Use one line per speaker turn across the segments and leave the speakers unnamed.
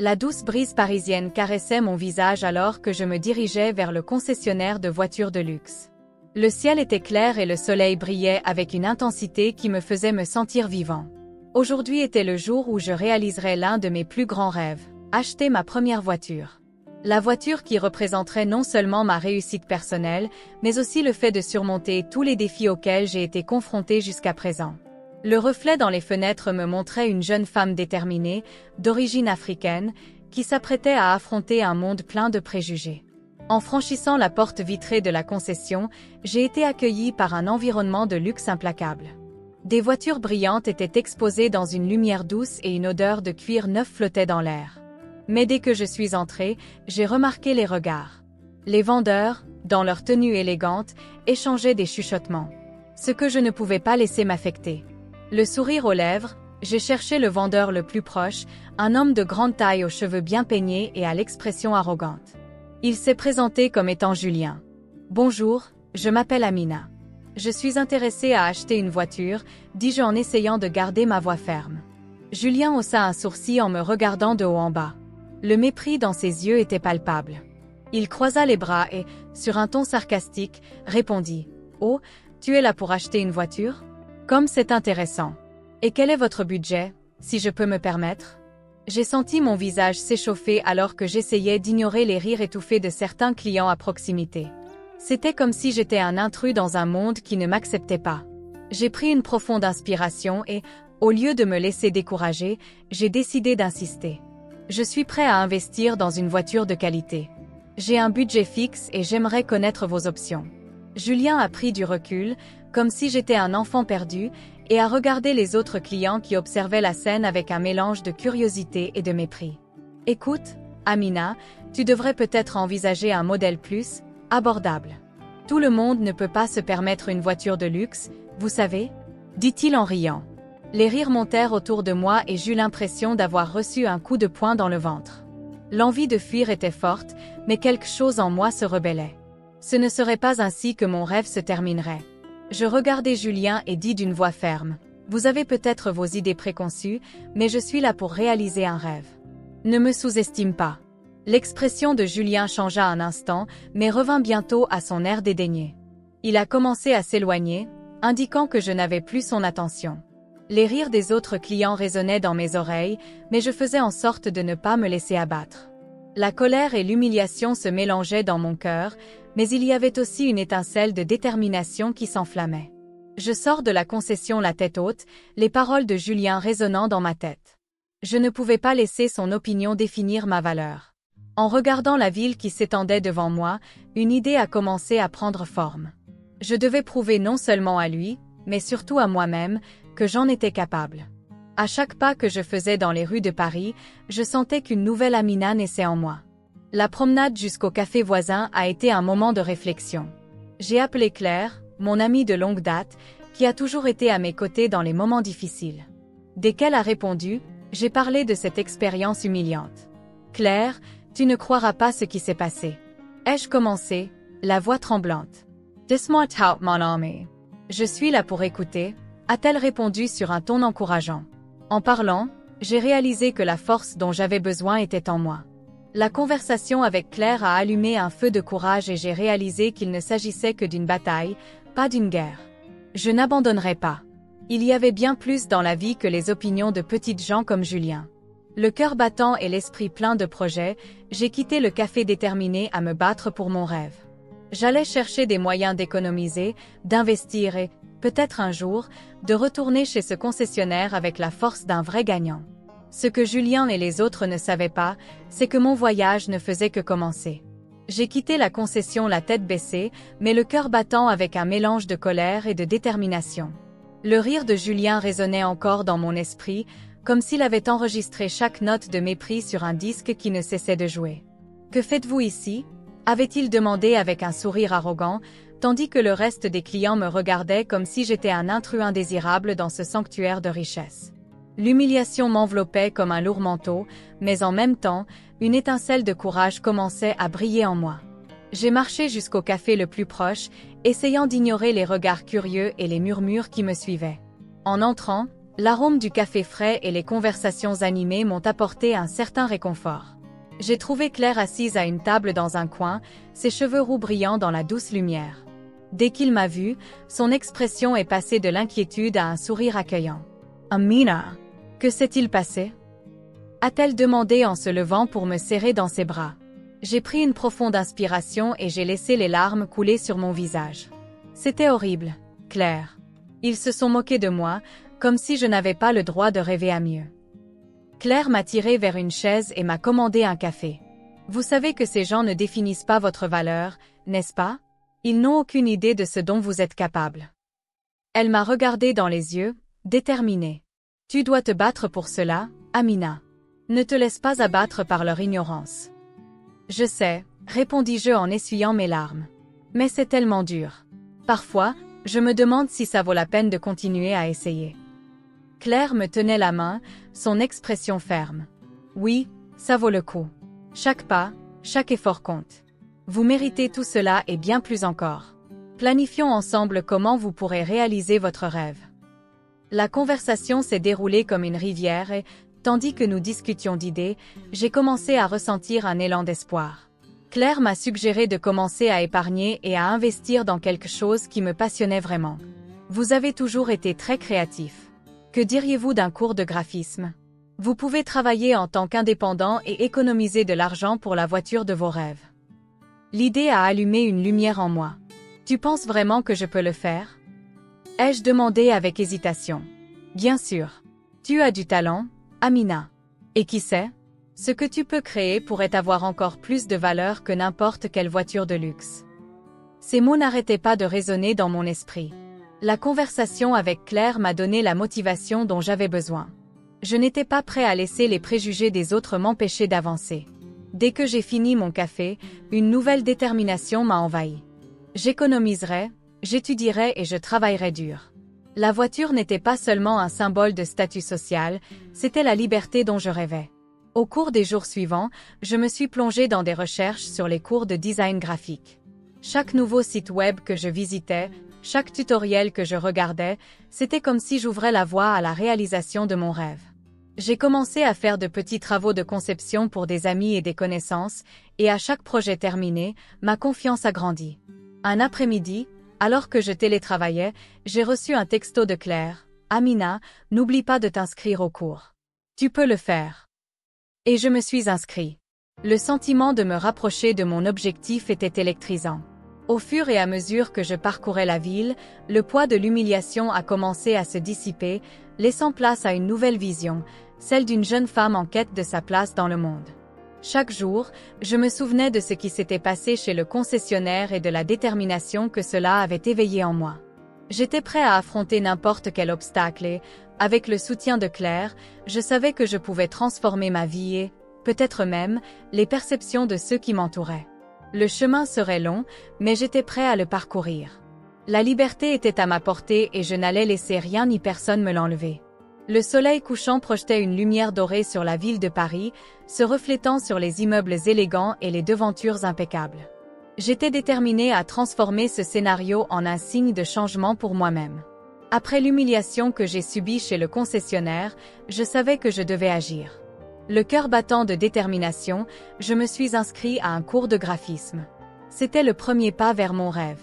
La douce brise parisienne caressait mon visage alors que je me dirigeais vers le concessionnaire de voitures de luxe. Le ciel était clair et le soleil brillait avec une intensité qui me faisait me sentir vivant. Aujourd'hui était le jour où je réaliserais l'un de mes plus grands rêves, acheter ma première voiture. La voiture qui représenterait non seulement ma réussite personnelle, mais aussi le fait de surmonter tous les défis auxquels j'ai été confrontée jusqu'à présent. Le reflet dans les fenêtres me montrait une jeune femme déterminée, d'origine africaine, qui s'apprêtait à affronter un monde plein de préjugés. En franchissant la porte vitrée de la concession, j'ai été accueillie par un environnement de luxe implacable. Des voitures brillantes étaient exposées dans une lumière douce et une odeur de cuir neuf flottait dans l'air. Mais dès que je suis entrée, j'ai remarqué les regards. Les vendeurs, dans leur tenue élégante, échangeaient des chuchotements. Ce que je ne pouvais pas laisser m'affecter. Le sourire aux lèvres, j'ai cherché le vendeur le plus proche, un homme de grande taille aux cheveux bien peignés et à l'expression arrogante. Il s'est présenté comme étant Julien. « Bonjour, je m'appelle Amina. Je suis intéressée à acheter une voiture, dis-je en essayant de garder ma voix ferme. » Julien haussa un sourcil en me regardant de haut en bas. Le mépris dans ses yeux était palpable. Il croisa les bras et, sur un ton sarcastique, répondit « Oh, tu es là pour acheter une voiture ? Comme c'est intéressant. Et quel est votre budget, si je peux me permettre ?» J'ai senti mon visage s'échauffer alors que j'essayais d'ignorer les rires étouffés de certains clients à proximité. C'était comme si j'étais un intrus dans un monde qui ne m'acceptait pas. J'ai pris une profonde inspiration et, au lieu de me laisser décourager, j'ai décidé d'insister. Je suis prêt à investir dans une voiture de qualité. J'ai un budget fixe et j'aimerais connaître vos options. Julien a pris du recul, comme si j'étais un enfant perdu, et a regardé les autres clients qui observaient la scène avec un mélange de curiosité et de mépris. « Écoute, Amina, tu devrais peut-être envisager un modèle plus abordable. Tout le monde ne peut pas se permettre une voiture de luxe, vous savez ?» dit-il en riant. Les rires montèrent autour de moi et j'eus l'impression d'avoir reçu un coup de poing dans le ventre. L'envie de fuir était forte, mais quelque chose en moi se rebellait. Ce ne serait pas ainsi que mon rêve se terminerait. Je regardai Julien et dis d'une voix ferme. « Vous avez peut-être vos idées préconçues, mais je suis là pour réaliser un rêve. Ne me sous-estime pas. » L'expression de Julien changea un instant, mais revint bientôt à son air dédaigné. Il a commencé à s'éloigner, indiquant que je n'avais plus son attention. Les rires des autres clients résonnaient dans mes oreilles, mais je faisais en sorte de ne pas me laisser abattre. La colère et l'humiliation se mélangeaient dans mon cœur, mais il y avait aussi une étincelle de détermination qui s'enflammait. Je sors de la concession la tête haute, les paroles de Julien résonnant dans ma tête. Je ne pouvais pas laisser son opinion définir ma valeur. En regardant la ville qui s'étendait devant moi, une idée a commencé à prendre forme. Je devais prouver non seulement à lui, mais surtout à moi-même, que j'en étais capable. À chaque pas que je faisais dans les rues de Paris, je sentais qu'une nouvelle Amina naissait en moi. La promenade jusqu'au café voisin a été un moment de réflexion. J'ai appelé Claire, mon amie de longue date, qui a toujours été à mes côtés dans les moments difficiles. Dès qu'elle a répondu, j'ai parlé de cette expérience humiliante. « Claire, tu ne croiras pas ce qui s'est passé. » Ai-je commencé, la voix tremblante. « Dis-moi tout, mon ami. Je suis là pour écouter, » a-t-elle répondu sur un ton encourageant. En parlant, j'ai réalisé que la force dont j'avais besoin était en moi. La conversation avec Claire a allumé un feu de courage et j'ai réalisé qu'il ne s'agissait que d'une bataille, pas d'une guerre. Je n'abandonnerai pas. Il y avait bien plus dans la vie que les opinions de petites gens comme Julien. Le cœur battant et l'esprit plein de projets, j'ai quitté le café déterminé à me battre pour mon rêve. J'allais chercher des moyens d'économiser, d'investir et, peut-être un jour, de retourner chez ce concessionnaire avec la force d'un vrai gagnant. Ce que Julien et les autres ne savaient pas, c'est que mon voyage ne faisait que commencer. J'ai quitté la concession la tête baissée, mais le cœur battant avec un mélange de colère et de détermination. Le rire de Julien résonnait encore dans mon esprit, comme s'il avait enregistré chaque note de mépris sur un disque qui ne cessait de jouer. « Que faites-vous ici ?» avait-il demandé avec un sourire arrogant, tandis que le reste des clients me regardaient comme si j'étais un intrus indésirable dans ce sanctuaire de richesse. L'humiliation m'enveloppait comme un lourd manteau, mais en même temps, une étincelle de courage commençait à briller en moi. J'ai marché jusqu'au café le plus proche, essayant d'ignorer les regards curieux et les murmures qui me suivaient. En entrant, L'arôme du café frais et les conversations animées m'ont apporté un certain réconfort. J'ai trouvé Claire assise à une table dans un coin, ses cheveux roux brillant dans la douce lumière. Dès qu'il m'a vue, son expression est passée de l'inquiétude à un sourire accueillant. « Amina, que s'est-il passé ?» a-t-elle demandé en se levant pour me serrer dans ses bras. J'ai pris une profonde inspiration et j'ai laissé les larmes couler sur mon visage. C'était horrible, Claire. Ils se sont moqués de moi, comme si je n'avais pas le droit de rêver à mieux. Claire m'a tiré vers une chaise et m'a commandé un café. Vous savez que ces gens ne définissent pas votre valeur, n'est-ce pas? Ils n'ont aucune idée de ce dont vous êtes capable. Elle m'a regardé dans les yeux, déterminée. Tu dois te battre pour cela, Amina. Ne te laisse pas abattre par leur ignorance. Je sais, répondis-je en essuyant mes larmes. Mais c'est tellement dur. Parfois, je me demande si ça vaut la peine de continuer à essayer. Claire me tenait la main, son expression ferme. Oui, ça vaut le coup. Chaque pas, chaque effort compte. Vous méritez tout cela et bien plus encore. Planifions ensemble comment vous pourrez réaliser votre rêve. La conversation s'est déroulée comme une rivière et, tandis que nous discutions d'idées, j'ai commencé à ressentir un élan d'espoir. Claire m'a suggéré de commencer à épargner et à investir dans quelque chose qui me passionnait vraiment. Vous avez toujours été très créatif. Que diriez-vous d'un cours de graphisme? Vous pouvez travailler en tant qu'indépendant et économiser de l'argent pour la voiture de vos rêves. L'idée a allumé une lumière en moi. Tu penses vraiment que je peux le faire? Ai-je demandé avec hésitation. Bien sûr. Tu as du talent, Amina. Et qui sait? Ce que tu peux créer pourrait avoir encore plus de valeur que n'importe quelle voiture de luxe. Ces mots n'arrêtaient pas de résonner dans mon esprit. La conversation avec Claire m'a donné la motivation dont j'avais besoin. Je n'étais pas prêt à laisser les préjugés des autres m'empêcher d'avancer. Dès que j'ai fini mon café, une nouvelle détermination m'a envahi. J'économiserai, j'étudierai et je travaillerai dur. La voiture n'était pas seulement un symbole de statut social, c'était la liberté dont je rêvais. Au cours des jours suivants, je me suis plongée dans des recherches sur les cours de design graphique. Chaque nouveau site web que je visitais, chaque tutoriel que je regardais, c'était comme si j'ouvrais la voie à la réalisation de mon rêve. J'ai commencé à faire de petits travaux de conception pour des amis et des connaissances, et à chaque projet terminé, ma confiance a grandi. Un après-midi, alors que je télétravaillais, j'ai reçu un texto de Claire. « Amina, n'oublie pas de t'inscrire au cours. Tu peux le faire. » Et je me suis inscrit. Le sentiment de me rapprocher de mon objectif était électrisant. Au fur et à mesure que je parcourais la ville, le poids de l'humiliation a commencé à se dissiper, laissant place à une nouvelle vision, celle d'une jeune femme en quête de sa place dans le monde. Chaque jour, je me souvenais de ce qui s'était passé chez le concessionnaire et de la détermination que cela avait éveillée en moi. J'étais prêt à affronter n'importe quel obstacle et, avec le soutien de Claire, je savais que je pouvais transformer ma vie et, peut-être même, les perceptions de ceux qui m'entouraient. Le chemin serait long, mais j'étais prêt à le parcourir. La liberté était à ma portée et je n'allais laisser rien ni personne me l'enlever. Le soleil couchant projetait une lumière dorée sur la ville de Paris, se reflétant sur les immeubles élégants et les devantures impeccables. J'étais déterminée à transformer ce scénario en un signe de changement pour moi-même. Après l'humiliation que j'ai subie chez le concessionnaire, je savais que je devais agir. Le cœur battant de détermination, je me suis inscrit à un cours de graphisme. C'était le premier pas vers mon rêve.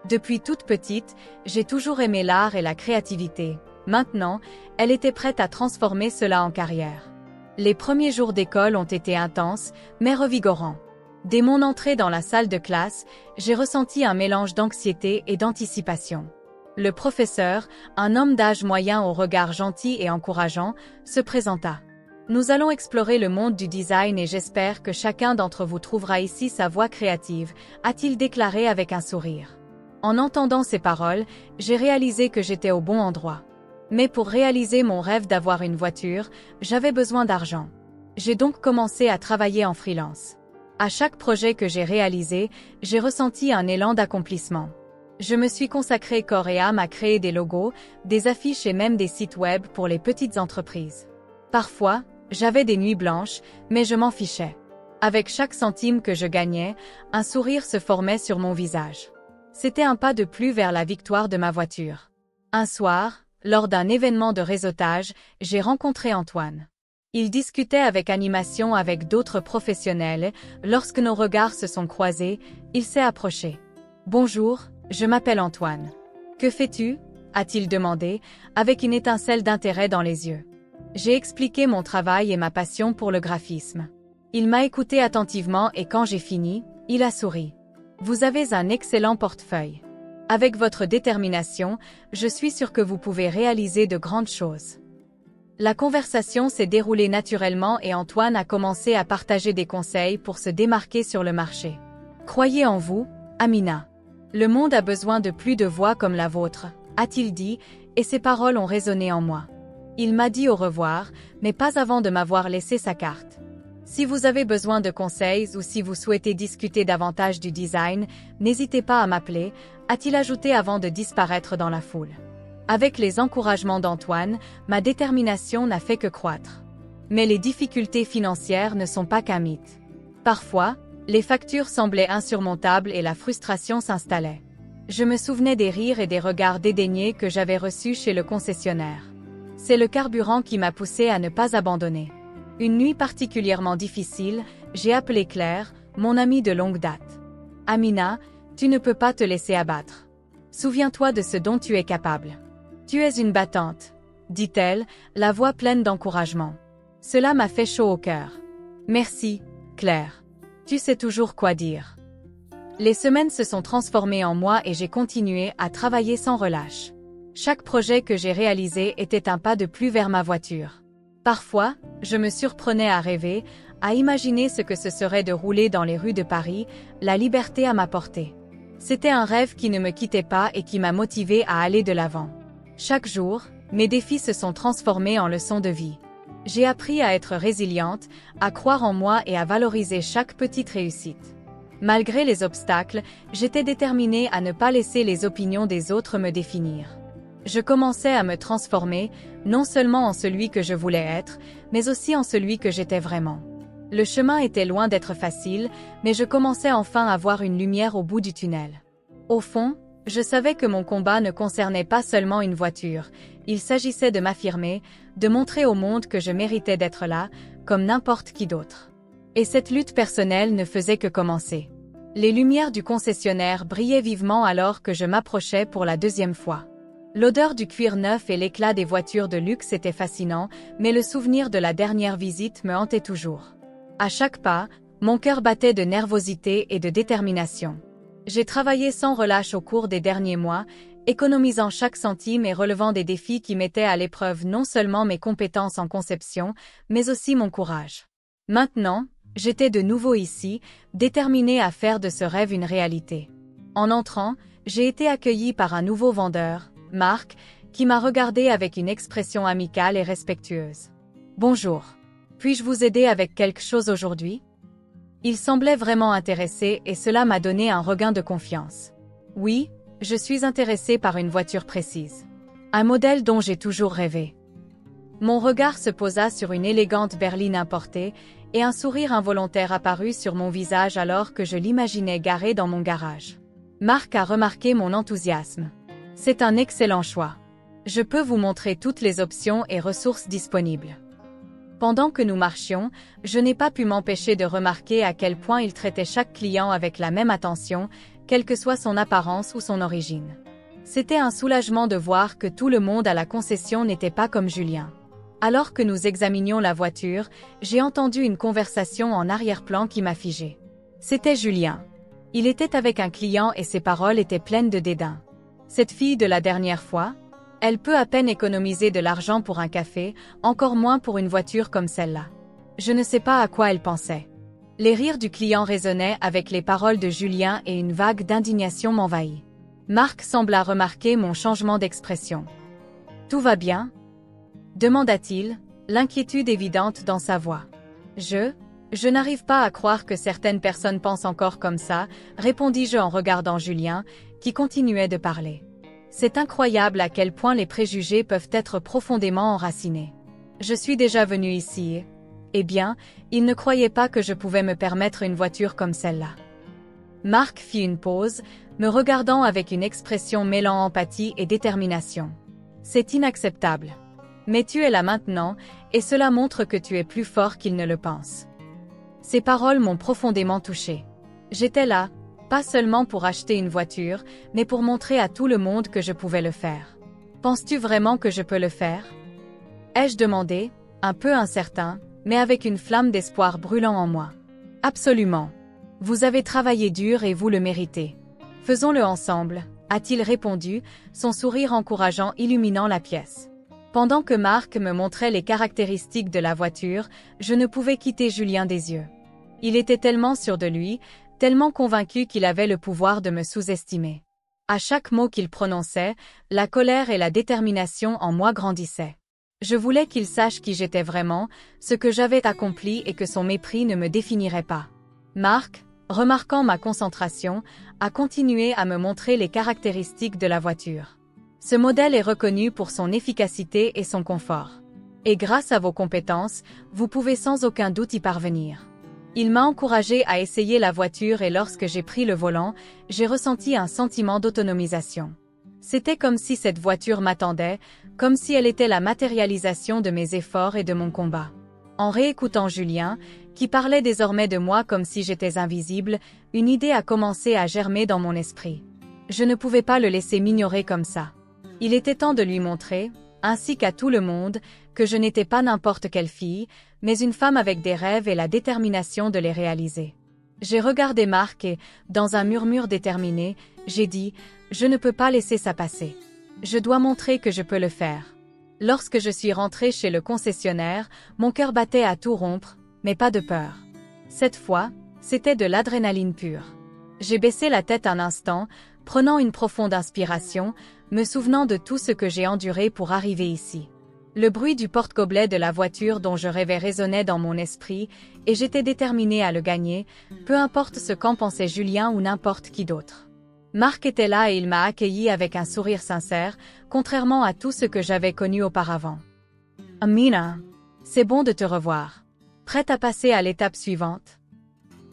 Depuis toute petite, j'ai toujours aimé l'art et la créativité. Maintenant, elle était prête à transformer cela en carrière. Les premiers jours d'école ont été intenses, mais revigorants. Dès mon entrée dans la salle de classe, j'ai ressenti un mélange d'anxiété et d'anticipation. Le professeur, un homme d'âge moyen au regard gentil et encourageant, se présenta. « Nous allons explorer le monde du design et j'espère que chacun d'entre vous trouvera ici sa voie créative », a-t-il déclaré avec un sourire. En entendant ces paroles, j'ai réalisé que j'étais au bon endroit. Mais pour réaliser mon rêve d'avoir une voiture, j'avais besoin d'argent. J'ai donc commencé à travailler en freelance. À chaque projet que j'ai réalisé, j'ai ressenti un élan d'accomplissement. Je me suis consacré corps et âme à créer des logos, des affiches et même des sites web pour les petites entreprises. Parfois, j'avais des nuits blanches, mais je m'en fichais. Avec chaque centime que je gagnais, un sourire se formait sur mon visage. C'était un pas de plus vers la victoire de ma voiture. Un soir, lors d'un événement de réseautage, j'ai rencontré Antoine. Il discutait avec animation avec d'autres professionnels. Lorsque nos regards se sont croisés, il s'est approché. « Bonjour, je m'appelle Antoine. Que fais-tu » a-t-il demandé, avec une étincelle d'intérêt dans les yeux. J'ai expliqué mon travail et ma passion pour le graphisme. Il m'a écouté attentivement et quand j'ai fini, il a souri. « Vous avez un excellent portefeuille. Avec votre détermination, je suis sûr que vous pouvez réaliser de grandes choses. » La conversation s'est déroulée naturellement et Antoine a commencé à partager des conseils pour se démarquer sur le marché. « Croyez en vous, Amina. Le monde a besoin de plus de voix comme la vôtre, » a-t-il dit, et ses paroles ont résonné en moi. Il m'a dit au revoir, mais pas avant de m'avoir laissé sa carte. Si vous avez besoin de conseils ou si vous souhaitez discuter davantage du design, n'hésitez pas à m'appeler, a-t-il ajouté avant de disparaître dans la foule. Avec les encouragements d'Antoine, ma détermination n'a fait que croître. Mais les difficultés financières ne sont pas qu'un mythe. Parfois, les factures semblaient insurmontables et la frustration s'installait. Je me souvenais des rires et des regards dédaignés que j'avais reçus chez le concessionnaire. C'est le carburant qui m'a poussé à ne pas abandonner. Une nuit particulièrement difficile, j'ai appelé Claire, mon amie de longue date. « Amina, tu ne peux pas te laisser abattre. Souviens-toi de ce dont tu es capable. Tu es une battante, » dit-elle, la voix pleine d'encouragement. Cela m'a fait chaud au cœur. « Merci, Claire. Tu sais toujours quoi dire. » Les semaines se sont transformées en mois et j'ai continué à travailler sans relâche. Chaque projet que j'ai réalisé était un pas de plus vers ma voiture. Parfois, je me surprenais à rêver, à imaginer ce que ce serait de rouler dans les rues de Paris, la liberté à ma portée. C'était un rêve qui ne me quittait pas et qui m'a motivée à aller de l'avant. Chaque jour, mes défis se sont transformés en leçons de vie. J'ai appris à être résiliente, à croire en moi et à valoriser chaque petite réussite. Malgré les obstacles, j'étais déterminée à ne pas laisser les opinions des autres me définir. Je commençais à me transformer, non seulement en celui que je voulais être, mais aussi en celui que j'étais vraiment. Le chemin était loin d'être facile, mais je commençais enfin à voir une lumière au bout du tunnel. Au fond, je savais que mon combat ne concernait pas seulement une voiture, il s'agissait de m'affirmer, de montrer au monde que je méritais d'être là, comme n'importe qui d'autre. Et cette lutte personnelle ne faisait que commencer. Les lumières du concessionnaire brillaient vivement alors que je m'approchais pour la deuxième fois. L'odeur du cuir neuf et l'éclat des voitures de luxe étaient fascinants, mais le souvenir de la dernière visite me hantait toujours. À chaque pas, mon cœur battait de nervosité et de détermination. J'ai travaillé sans relâche au cours des derniers mois, économisant chaque centime et relevant des défis qui mettaient à l'épreuve non seulement mes compétences en conception, mais aussi mon courage. Maintenant, j'étais de nouveau ici, déterminée à faire de ce rêve une réalité. En entrant, j'ai été accueillie par un nouveau vendeur, Marc, qui m'a regardé avec une expression amicale et respectueuse. « Bonjour. Puis-je vous aider avec quelque chose aujourd'hui ?» Il semblait vraiment intéressé et cela m'a donné un regain de confiance. « Oui, je suis intéressé par une voiture précise. Un modèle dont j'ai toujours rêvé. » Mon regard se posa sur une élégante berline importée et un sourire involontaire apparut sur mon visage alors que je l'imaginais garée dans mon garage. Marc a remarqué mon enthousiasme. C'est un excellent choix. Je peux vous montrer toutes les options et ressources disponibles. Pendant que nous marchions, je n'ai pas pu m'empêcher de remarquer à quel point il traitait chaque client avec la même attention, quelle que soit son apparence ou son origine. C'était un soulagement de voir que tout le monde à la concession n'était pas comme Julien. Alors que nous examinions la voiture, j'ai entendu une conversation en arrière-plan qui m'a figée. C'était Julien. Il était avec un client et ses paroles étaient pleines de dédain. Cette fille de la dernière fois, elle peut à peine économiser de l'argent pour un café, encore moins pour une voiture comme celle-là. Je ne sais pas à quoi elle pensait. Les rires du client résonnaient avec les paroles de Julien et une vague d'indignation m'envahit. Marc sembla remarquer mon changement d'expression. « Tout va bien ?» demanda-t-il, l'inquiétude évidente dans sa voix. Je n'arrive pas à croire que certaines personnes pensent encore comme ça, répondis-je en regardant Julien, qui continuait de parler. C'est incroyable à quel point les préjugés peuvent être profondément enracinés. Je suis déjà venu ici. Eh bien, il ne croyait pas que je pouvais me permettre une voiture comme celle-là. Marc fit une pause, me regardant avec une expression mêlant empathie et détermination. C'est inacceptable. Mais tu es là maintenant, et cela montre que tu es plus fort qu'il ne le pense. Ces paroles m'ont profondément touchée. J'étais là, pas seulement pour acheter une voiture, mais pour montrer à tout le monde que je pouvais le faire. Penses-tu vraiment que je peux le faire? Ai-je demandé, un peu incertain, mais avec une flamme d'espoir brûlant en moi. Absolument. Vous avez travaillé dur et vous le méritez. Faisons-le ensemble, a-t-il répondu, son sourire encourageant illuminant la pièce. Pendant que Marc me montrait les caractéristiques de la voiture, je ne pouvais quitter Julien des yeux. Il était tellement sûr de lui, tellement convaincu qu'il avait le pouvoir de me sous-estimer. À chaque mot qu'il prononçait, la colère et la détermination en moi grandissaient. Je voulais qu'il sache qui j'étais vraiment, ce que j'avais accompli et que son mépris ne me définirait pas. Marc, remarquant ma concentration, a continué à me montrer les caractéristiques de la voiture. Ce modèle est reconnu pour son efficacité et son confort. Et grâce à vos compétences, vous pouvez sans aucun doute y parvenir. Il m'a encouragé à essayer la voiture et lorsque j'ai pris le volant, j'ai ressenti un sentiment d'autonomisation. C'était comme si cette voiture m'attendait, comme si elle était la matérialisation de mes efforts et de mon combat. En réécoutant Julien, qui parlait désormais de moi comme si j'étais invisible, une idée a commencé à germer dans mon esprit. Je ne pouvais pas le laisser m'ignorer comme ça. Il était temps de lui montrer, ainsi qu'à tout le monde, que je n'étais pas n'importe quelle fille, mais une femme avec des rêves et la détermination de les réaliser. J'ai regardé Marc et, dans un murmure déterminé, j'ai dit « Je ne peux pas laisser ça passer. Je dois montrer que je peux le faire. » Lorsque je suis rentrée chez le concessionnaire, mon cœur battait à tout rompre, mais pas de peur. Cette fois, c'était de l'adrénaline pure. J'ai baissé la tête un instant, prenant une profonde inspiration, me souvenant de tout ce que j'ai enduré pour arriver ici. Le bruit du porte-gobelet de la voiture dont je rêvais résonnait dans mon esprit, et j'étais déterminée à le gagner, peu importe ce qu'en pensait Julien ou n'importe qui d'autre. Marc était là et il m'a accueilli avec un sourire sincère, contrairement à tout ce que j'avais connu auparavant. « Amina, c'est bon de te revoir. Prête à passer à l'étape suivante ?»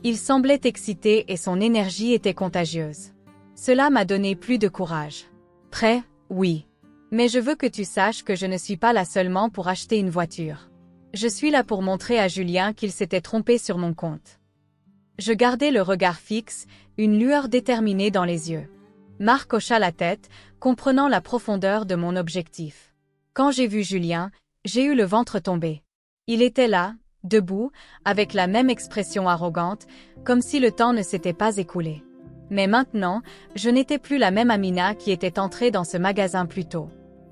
Il semblait excité et son énergie était contagieuse. Cela m'a donné plus de courage. « Prêt, oui. Mais je veux que tu saches que je ne suis pas là seulement pour acheter une voiture. Je suis là pour montrer à Julien qu'il s'était trompé sur mon compte. » Je gardai le regard fixe, une lueur déterminée dans les yeux. Marc hocha la tête, comprenant la profondeur de mon objectif. Quand j'ai vu Julien, j'ai eu le ventre tombé. Il était là, debout, avec la même expression arrogante, comme si le temps ne s'était pas écoulé. Mais maintenant, je n'étais plus la même Amina qui était entrée dans ce magasin plus tôt.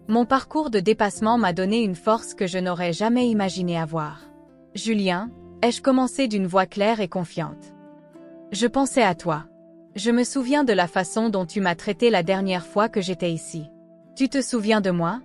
Mon parcours de dépassement m'a donné une force que je n'aurais jamais imaginé avoir. « Julien », ai-je commencé d'une voix claire et confiante. « Je pensais à toi. Je me souviens de la façon dont tu m'as traité la dernière fois que j'étais ici. Tu te souviens de moi ?»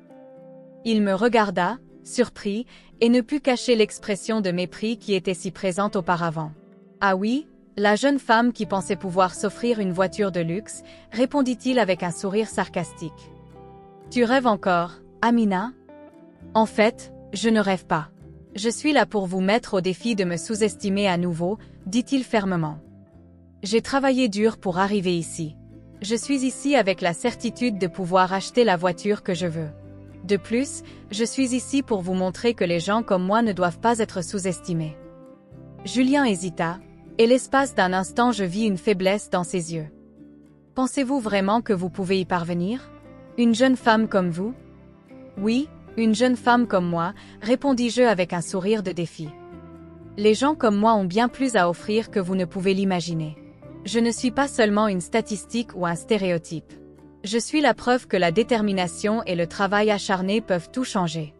Il me regarda, surpris, et ne put cacher l'expression de mépris qui était si présente auparavant. « Ah oui, la jeune femme qui pensait pouvoir s'offrir une voiture de luxe, répondit-il avec un sourire sarcastique. « Tu rêves encore, Amina ? » « En fait, je ne rêve pas. Je suis là pour vous mettre au défi de me sous-estimer à nouveau, dit-il fermement. J'ai travaillé dur pour arriver ici. Je suis ici avec la certitude de pouvoir acheter la voiture que je veux. De plus, je suis ici pour vous montrer que les gens comme moi ne doivent pas être sous-estimés. » Julien hésita, et l'espace d'un instant je vis une faiblesse dans ses yeux. « Pensez-vous vraiment que vous pouvez y parvenir? Une jeune femme comme vous? » « Oui, une jeune femme comme moi, répondis-je avec un sourire de défi. Les gens comme moi ont bien plus à offrir que vous ne pouvez l'imaginer. Je ne suis pas seulement une statistique ou un stéréotype. Je suis la preuve que la détermination et le travail acharné peuvent tout changer. »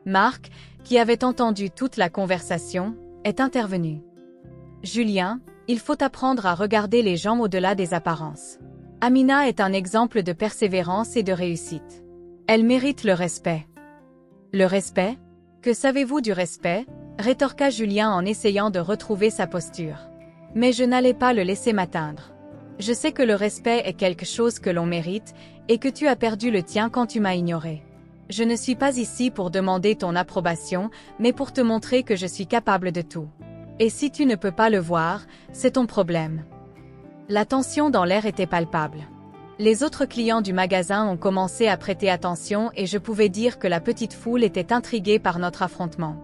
Marc, qui avait entendu toute la conversation, est intervenu. « Julien, il faut apprendre à regarder les gens au-delà des apparences. Amina est un exemple de persévérance et de réussite. Elle mérite le respect. » « Le respect? Que savez-vous du respect ?» rétorqua Julien en essayant de retrouver sa posture. Mais je n'allais pas le laisser m'atteindre. Je sais que le respect est quelque chose que l'on mérite, et que tu as perdu le tien quand tu m'as ignoré. Je ne suis pas ici pour demander ton approbation, mais pour te montrer que je suis capable de tout. Et si tu ne peux pas le voir, c'est ton problème. La tension dans l'air était palpable. Les autres clients du magasin ont commencé à prêter attention et je pouvais dire que la petite foule était intriguée par notre affrontement.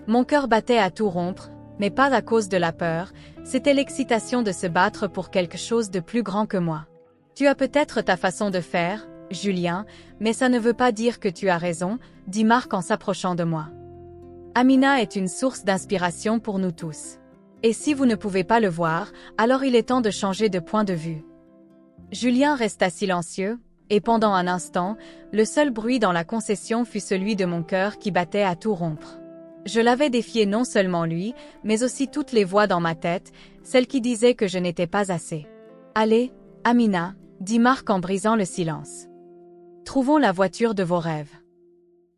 Mon cœur battait à tout rompre, mais pas à cause de la peur, c'était l'excitation de se battre pour quelque chose de plus grand que moi. Tu as peut-être ta façon de faire, Julien, mais ça ne veut pas dire que tu as raison, dit Marc en s'approchant de moi. Amina est une source d'inspiration pour nous tous. Et si vous ne pouvez pas le voir, alors il est temps de changer de point de vue. Julien resta silencieux, et pendant un instant, le seul bruit dans la concession fut celui de mon cœur qui battait à tout rompre. Je l'avais défié non seulement lui, mais aussi toutes les voix dans ma tête, celles qui disaient que je n'étais pas assez. « Allez, Amina », dit Marc en brisant le silence. « Trouvons la voiture de vos rêves. »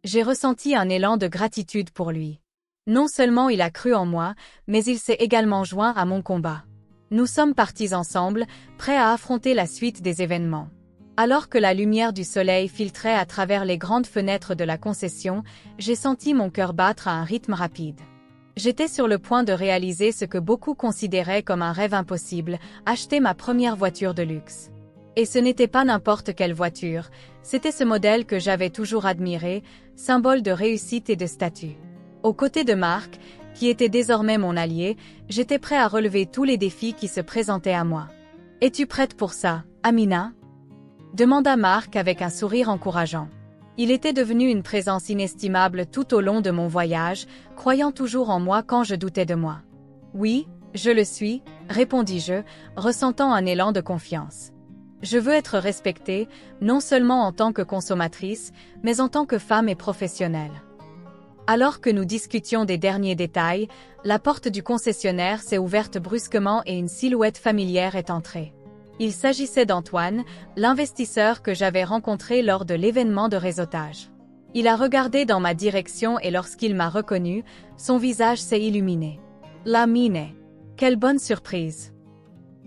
J'ai ressenti un élan de gratitude pour lui. Non seulement il a cru en moi, mais il s'est également joint à mon combat. Nous sommes partis ensemble, prêts à affronter la suite des événements. Alors que la lumière du soleil filtrait à travers les grandes fenêtres de la concession, j'ai senti mon cœur battre à un rythme rapide. J'étais sur le point de réaliser ce que beaucoup considéraient comme un rêve impossible, acheter ma première voiture de luxe. Et ce n'était pas n'importe quelle voiture, c'était ce modèle que j'avais toujours admiré, symbole de réussite et de statut. Aux côtés de Marc, qui était désormais mon allié, j'étais prêt à relever tous les défis qui se présentaient à moi. « Es-tu prête pour ça, Amina ?» demanda Marc avec un sourire encourageant. Il était devenu une présence inestimable tout au long de mon voyage, croyant toujours en moi quand je doutais de moi. « Oui, je le suis », répondis-je, ressentant un élan de confiance. Je veux être respectée, non seulement en tant que consommatrice, mais en tant que femme et professionnelle. Alors que nous discutions des derniers détails, la porte du concessionnaire s'est ouverte brusquement et une silhouette familière est entrée. Il s'agissait d'Antoine, l'investisseur que j'avais rencontré lors de l'événement de réseautage. Il a regardé dans ma direction et lorsqu'il m'a reconnu, son visage s'est illuminé. La mine. Quelle bonne surprise!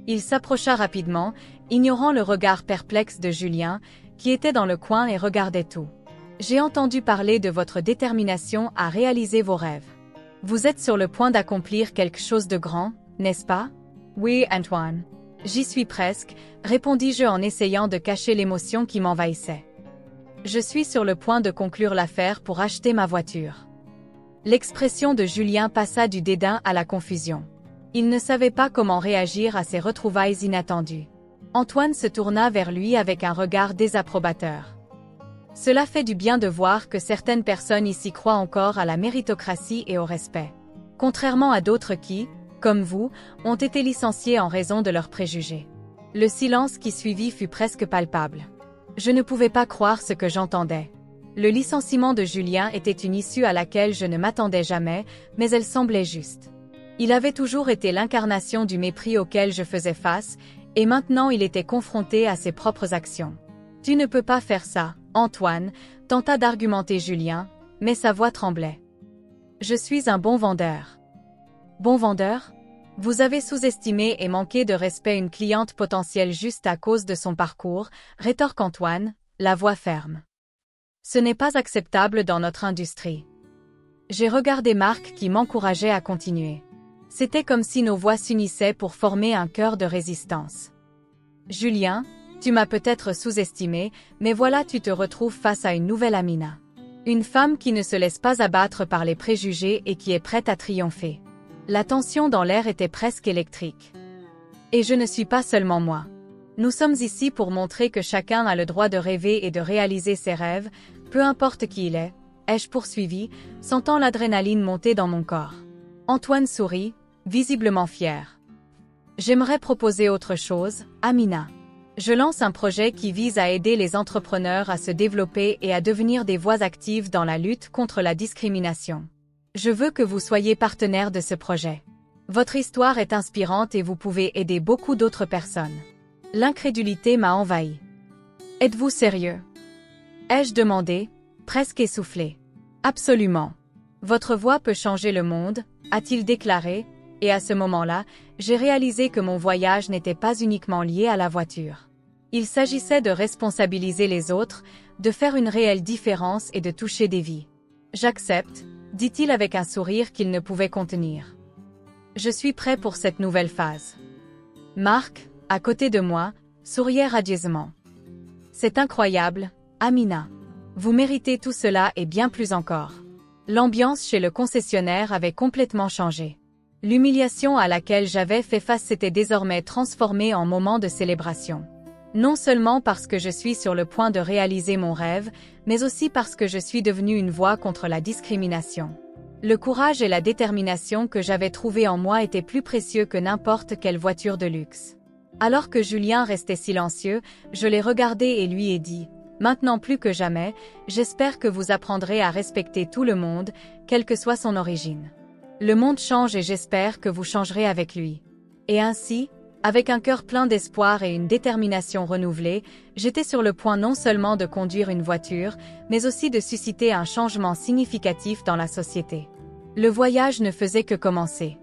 Il s'approcha rapidement, ignorant le regard perplexe de Julien, qui était dans le coin et regardait tout. J'ai entendu parler de votre détermination à réaliser vos rêves. Vous êtes sur le point d'accomplir quelque chose de grand, n'est-ce pas? Oui, Antoine. J'y suis presque, répondis-je en essayant de cacher l'émotion qui m'envahissait. Je suis sur le point de conclure l'affaire pour acheter ma voiture. L'expression de Julien passa du dédain à la confusion. Il ne savait pas comment réagir à ces retrouvailles inattendues. Antoine se tourna vers lui avec un regard désapprobateur. Cela fait du bien de voir que certaines personnes ici croient encore à la méritocratie et au respect. Contrairement à d'autres qui, comme vous, ont été licenciés en raison de leurs préjugés. Le silence qui suivit fut presque palpable. Je ne pouvais pas croire ce que j'entendais. Le licenciement de Julien était une issue à laquelle je ne m'attendais jamais, mais elle semblait juste. Il avait toujours été l'incarnation du mépris auquel je faisais face, et maintenant il était confronté à ses propres actions. « Tu ne peux pas faire ça, Antoine », tenta d'argumenter Julien, mais sa voix tremblait. « Je suis un bon vendeur. » « Bon vendeur ? Vous avez sous-estimé et manqué de respect une cliente potentielle juste à cause de son parcours, rétorque Antoine, la voix ferme. Ce n'est pas acceptable dans notre industrie. J'ai regardé Marc qui m'encourageait à continuer. C'était comme si nos voix s'unissaient pour former un chœur de résistance. Julien, tu m'as peut-être sous-estimé, mais voilà tu te retrouves face à une nouvelle Amina. Une femme qui ne se laisse pas abattre par les préjugés et qui est prête à triompher. La tension dans l'air était presque électrique. Et je ne suis pas seulement moi. Nous sommes ici pour montrer que chacun a le droit de rêver et de réaliser ses rêves, peu importe qui il est, ai-je poursuivi, sentant l'adrénaline monter dans mon corps. Antoine sourit, visiblement fier. J'aimerais proposer autre chose, Amina. Je lance un projet qui vise à aider les entrepreneurs à se développer et à devenir des voix actives dans la lutte contre la discrimination. Je veux que vous soyez partenaire de ce projet. Votre histoire est inspirante et vous pouvez aider beaucoup d'autres personnes. L'incrédulité m'a envahi. Êtes-vous sérieux? Ai-je demandé, presque essoufflé. Absolument. Votre voix peut changer le monde, a-t-il déclaré, et à ce moment-là, j'ai réalisé que mon voyage n'était pas uniquement lié à la voiture. Il s'agissait de responsabiliser les autres, de faire une réelle différence et de toucher des vies. J'accepte, dit-il avec un sourire qu'il ne pouvait contenir. Je suis prêt pour cette nouvelle phase. Marc, à côté de moi, souriait radieusement. C'est incroyable, Amina. Vous méritez tout cela et bien plus encore. L'ambiance chez le concessionnaire avait complètement changé. L'humiliation à laquelle j'avais fait face s'était désormais transformée en moment de célébration. Non seulement parce que je suis sur le point de réaliser mon rêve, mais aussi parce que je suis devenue une voix contre la discrimination. Le courage et la détermination que j'avais trouvés en moi étaient plus précieux que n'importe quelle voiture de luxe. Alors que Julien restait silencieux, je l'ai regardé et lui ai dit « Maintenant plus que jamais, j'espère que vous apprendrez à respecter tout le monde, quelle que soit son origine. Le monde change et j'espère que vous changerez avec lui. » Et ainsi, avec un cœur plein d'espoir et une détermination renouvelée, j'étais sur le point non seulement de conduire une voiture, mais aussi de susciter un changement significatif dans la société. Le voyage ne faisait que commencer.